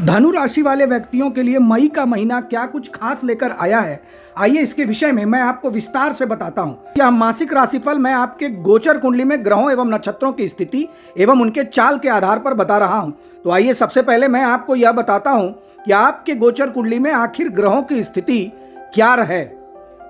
धनु राशि वाले व्यक्तियों के लिए मई का महीना क्या कुछ खास लेकर आया है, आइए इसके विषय में मैं आपको विस्तार से बताता हूं। यह मासिक राशिफल मैं आपके गोचर कुंडली में ग्रहों एवं नक्षत्रों की स्थिति एवं उनके चाल के आधार पर बता रहा हूं। तो आइए सबसे पहले मैं आपको यह बताता हूं कि आपके गोचर कुंडली में आखिर ग्रहों की स्थिति क्या रहे।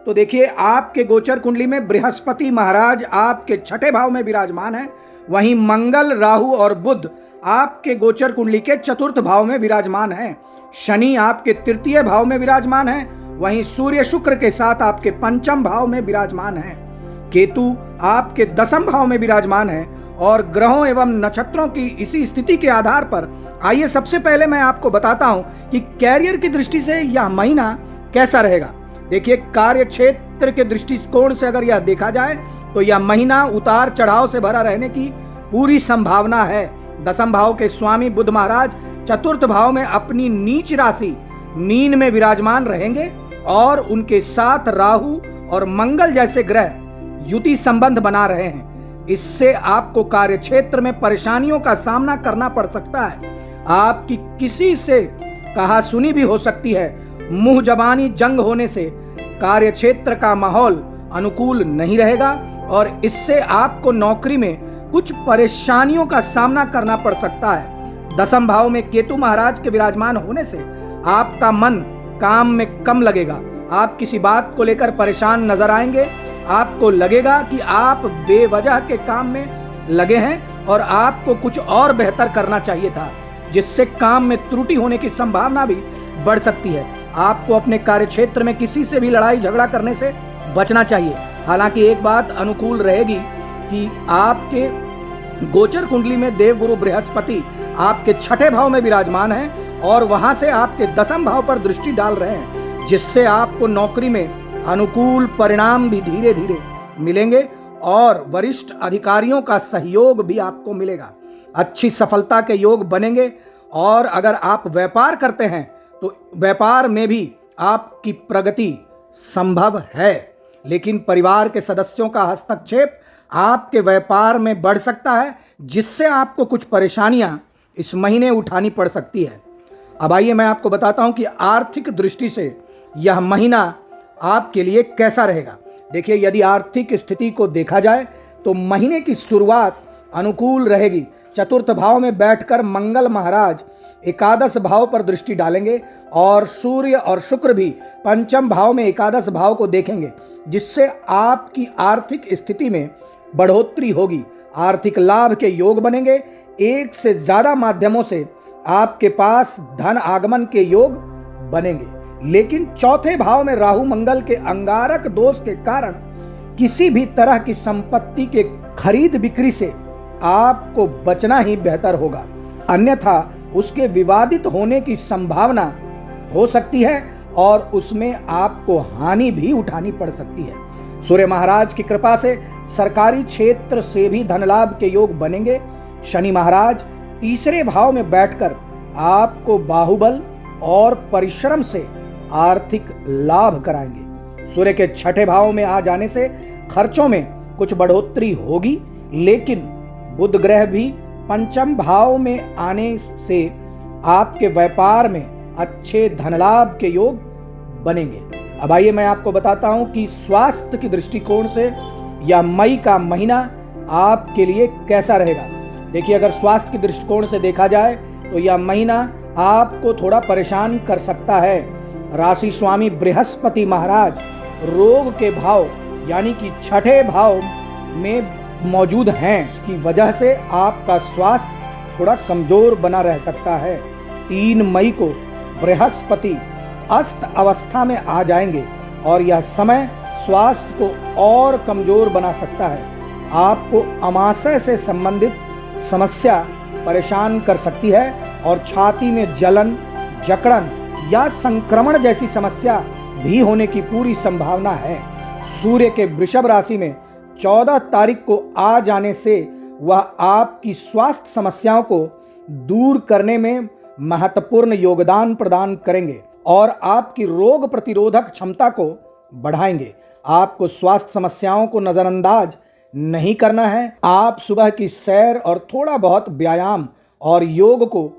तो देखिए, आपके गोचर कुंडली में बृहस्पति महाराज आपके छठे भाव में विराजमान है। वहीं मंगल, राहु और बुध आपके गोचर कुंडली के चतुर्थ भाव में विराजमान है। शनि आपके तृतीय भाव में विराजमान है। वहीं सूर्य शुक्र के साथ आपके पंचम भाव में विराजमान है। केतु आपके दसम भाव में विराजमान है। और ग्रहों एवं नक्षत्रों की इसी स्थिति के आधार पर आइए सबसे पहले मैं आपको बताता हूं कि कैरियर की दृष्टि से यह महीना कैसा रहेगा। देखिए, कार्य क्षेत्र के दृष्टिकोण से अगर यह देखा जाए तो यह महीना उतार चढ़ाव से भरा रहने की पूरी संभावना है। दसम भाव के स्वामी बुध महाराज चतुर्थ भाव में अपनी नीच राशि मीन में विराजमान रहेंगे और उनके साथ राहु और मंगल जैसे ग्रह युति संबंध बना रहे हैं। इससे आपको कार्य क्षेत्र में परेशानियों का सामना करना पड़ सकता है। आपकी किसी से कहा सुनी भी हो सकती है। मुंह जबानी जंग होने से कार्य क्षेत्र का माहौल अनुकूल नहीं रहेगा और इससे आपको नौकरी में कुछ परेशानियों का सामना करना पड़ सकता है। दसम भाव में केतु महाराज के विराजमान होने से आपका मन काम में कम लगेगा। आप किसी बात को लेकर परेशान नजर आएंगे। आपको लगेगा कि आप बेवजह के काम में लगे हैं और आपको कुछ और बेहतर करना चाहिए था, जिससे काम में त्रुटि होने की संभावना भी बढ़ सकती है। आपको अपने कार्य क्षेत्र में किसी से भी लड़ाई झगड़ा करने से बचना चाहिए। हालांकि एक बात अनुकूल रहेगी कि आपके गोचर कुंडली में देवगुरु बृहस्पति आपके छठे भाव में विराजमान है और वहां से आपके दसम भाव पर दृष्टि डाल रहे हैं, जिससे आपको नौकरी में अनुकूल परिणाम भी धीरे धीरे मिलेंगे और वरिष्ठ अधिकारियों का सहयोग भी आपको मिलेगा। अच्छी सफलता के योग बनेंगे। और अगर आप व्यापार करते हैं तो व्यापार में भी आपकी प्रगति संभव है, लेकिन परिवार के सदस्यों का हस्तक्षेप आपके व्यापार में बढ़ सकता है, जिससे आपको कुछ परेशानियां इस महीने उठानी पड़ सकती है। अब आइए मैं आपको बताता हूं कि आर्थिक दृष्टि से यह महीना आपके लिए कैसा रहेगा। देखिए, यदि आर्थिक स्थिति को देखा जाए तो महीने की शुरुआत अनुकूल रहेगी। चतुर्थ भाव में बैठकर मंगल महाराज एकादश भाव पर दृष्टि डालेंगे और सूर्य और शुक्र भी पंचम भाव में एकादश भाव को देखेंगे, जिससे आपकी आर्थिक स्थिति में बढ़ोतरी होगी। आर्थिक लाभ के योग बनेंगे। एक से ज्यादा माध्यमों से आपके पास धन आगमन के योग बनेंगे। लेकिन चौथे भाव में राहु मंगल के अंगारक दोष के कारण किसी भी तरह की संपत्ति के खरीद बिक्री से आपको बचना ही बेहतर होगा, अन्यथा उसके विवादित होने की संभावना हो सकती है और उसमें आपको हानि भी उठानी पड़ सकती है। सूर्य महाराज की कृपा से सरकारी क्षेत्र से भी धन लाभ के योग बनेंगे। शनि महाराज तीसरे भाव में बैठकर आपको बाहुबल और परिश्रम से आर्थिक लाभ कराएंगे। सूर्य के छठे भाव में आ जाने से खर्चों में कुछ बढ़ोतरी होगी, लेकिन बुध ग्रह भी पंचम भाव में आने से आपके व्यापार में अच्छे धन लाभ के योग बनेंगे। अब आइए मैं आपको बताता हूं कि स्वास्थ्य की दृष्टिकोण से यह मई का महीना आपके लिए कैसा रहेगा। देखिए, अगर स्वास्थ्य की दृष्टिकोण से देखा जाए तो यह महीना आपको थोड़ा परेशान कर सकता है। राशि स्वामी बृहस्पति महाराज रोग के भाव यानी कि छठे भाव में मौजूद हैं। इसकी वजह से आपका स्वास्थ्य थोड़ा कमजोर बना रह सकता है। 3 मई को बृहस्पति अस्त अवस्था में आ जाएंगे और यह समय स्वास्थ्य को और कमजोर बना सकता है। आपको अमाशय से संबंधित समस्या परेशान कर सकती है और छाती में जलन, जकड़न या संक्रमण जैसी समस्या भी होने की पूरी संभावना है। सूर्य के वृषभ राशि में 14 तारीख को आ जाने से वह आपकी स्वास्थ्य समस्याओं को दूर करने में महत्वपूर्ण योगदान प्रदान करेंगे और आपकी रोग प्रतिरोधक क्षमता को बढ़ाएंगे। आपको स्वास्थ्य समस्याओं को नजरअंदाज नहीं करना है। आप सुबह की सैर और थोड़ा बहुत व्यायाम और योग को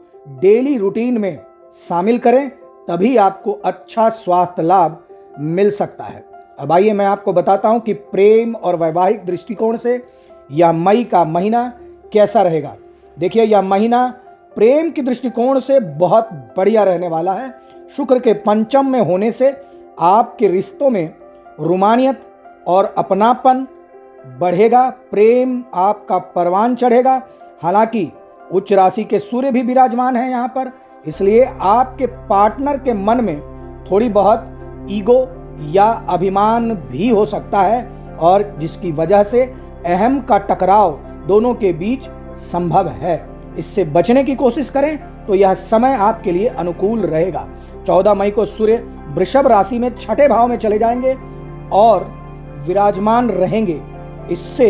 डेली रूटीन में शामिल करें, तभी आपको अच्छा स्वास्थ्य लाभ मिल सकता है। अब आइए मैं आपको बताता हूं कि प्रेम और वैवाहिक दृष्टिकोण से यह मई का महीना कैसा रहेगा। देखिए, यह महीना प्रेम की दृष्टिकोण से बहुत बढ़िया रहने वाला है। शुक्र के पंचम में होने से आपके रिश्तों में रोमानियत और अपनापन बढ़ेगा, प्रेम आपका परवान चढ़ेगा। हालांकि उच्च राशि के सूर्य भी विराजमान है यहाँ पर, इसलिए आपके पार्टनर के मन में थोड़ी बहुत ईगो या अभिमान भी हो सकता है, और जिसकी वजह से अहम का टकराव दोनों के बीच संभव है। इससे बचने की कोशिश करें तो यह समय आपके लिए अनुकूल रहेगा। 14 मई को सूर्य वृषभ राशि में छठे भाव में चले जाएंगे और विराजमान रहेंगे। इससे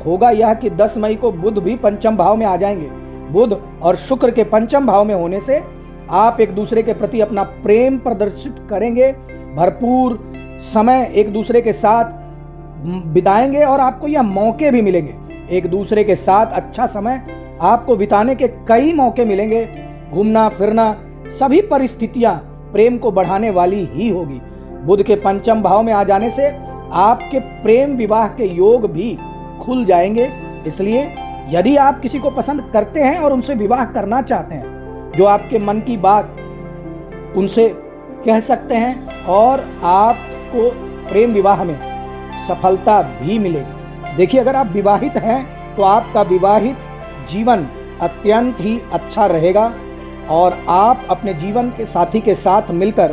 होगा यह कि 10 मई को बुध भी पंचम भाव में आ जाएंगे। बुध और शुक्र के पंचम भाव में होने से आप एक दूसरे के प्रति अपना प्रेम प्रदर्शित करेंगे, भरपूर समय एक दूसरे के साथ बिताएंगे और आपको यह मौके भी मिलेंगे। एक दूसरे के साथ अच्छा समय आपको बिताने के कई मौके मिलेंगे। घूमना फिरना सभी परिस्थितियां प्रेम को बढ़ाने वाली ही होगी। बुध के पंचम भाव में आ जाने से आपके प्रेम विवाह के योग भी खुल जाएंगे। इसलिए यदि आप किसी को पसंद करते हैं और उनसे विवाह करना चाहते हैं, जो आपके मन की बात उनसे कह सकते हैं और आपको प्रेम विवाह में सफलता भी मिलेगी। देखिए, अगर आप विवाहित हैं तो आपका विवाहित जीवन अत्यंत ही अच्छा रहेगा और आप अपने जीवन के साथी के साथ मिलकर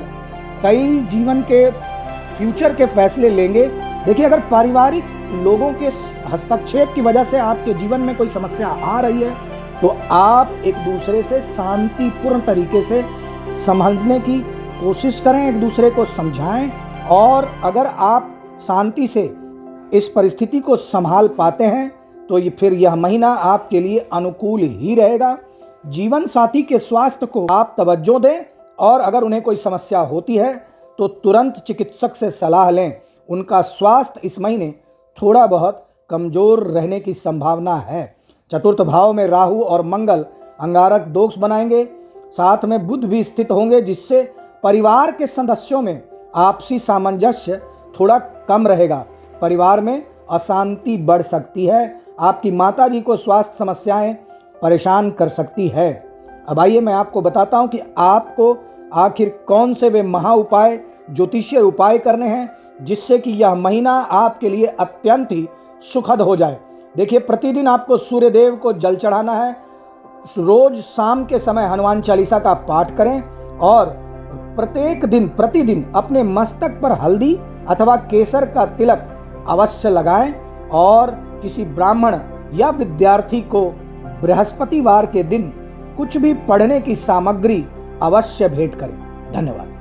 कई जीवन के फ्यूचर के फैसले लेंगे। देखिए, अगर पारिवारिक लोगों के हस्तक्षेप की वजह से आपके जीवन में कोई समस्या आ रही है तो आप एक दूसरे से शांतिपूर्ण तरीके से समझने की कोशिश करें, एक दूसरे को समझाएं, और अगर आप शांति से इस परिस्थिति को संभाल पाते हैं तो फिर यह महीना आपके लिए अनुकूल ही रहेगा। जीवन साथी के स्वास्थ्य को आप तवज्जो दें और अगर उन्हें कोई समस्या होती है तो तुरंत चिकित्सक से सलाह लें। उनका स्वास्थ्य इस महीने थोड़ा बहुत कमजोर रहने की संभावना है। चतुर्थ भाव में राहु और मंगल अंगारक दोष बनाएंगे, साथ में बुध भी स्थित होंगे, जिससे परिवार के सदस्यों में आपसी सामंजस्य थोड़ा कम रहेगा। परिवार में अशांति बढ़ सकती है। आपकी माताजी को स्वास्थ्य समस्याएं परेशान कर सकती है। अब आइए मैं आपको बताता हूं कि आपको आखिर कौन से वे महा उपाय, ज्योतिषीय उपाय करने हैं जिससे कि यह महीना आपके लिए अत्यंत ही सुखद हो जाए। देखिए, प्रतिदिन आपको सूर्य देव को जल चढ़ाना है। रोज शाम के समय हनुमान चालीसा का पाठ करें और प्रत्येक दिन प्रतिदिन अपने मस्तक पर हल्दी अथवा केसर का तिलक अवश्य लगाएं और किसी ब्राह्मण या विद्यार्थी को बृहस्पतिवार के दिन कुछ भी पढ़ने की सामग्री अवश्य भेंट करें। धन्यवाद।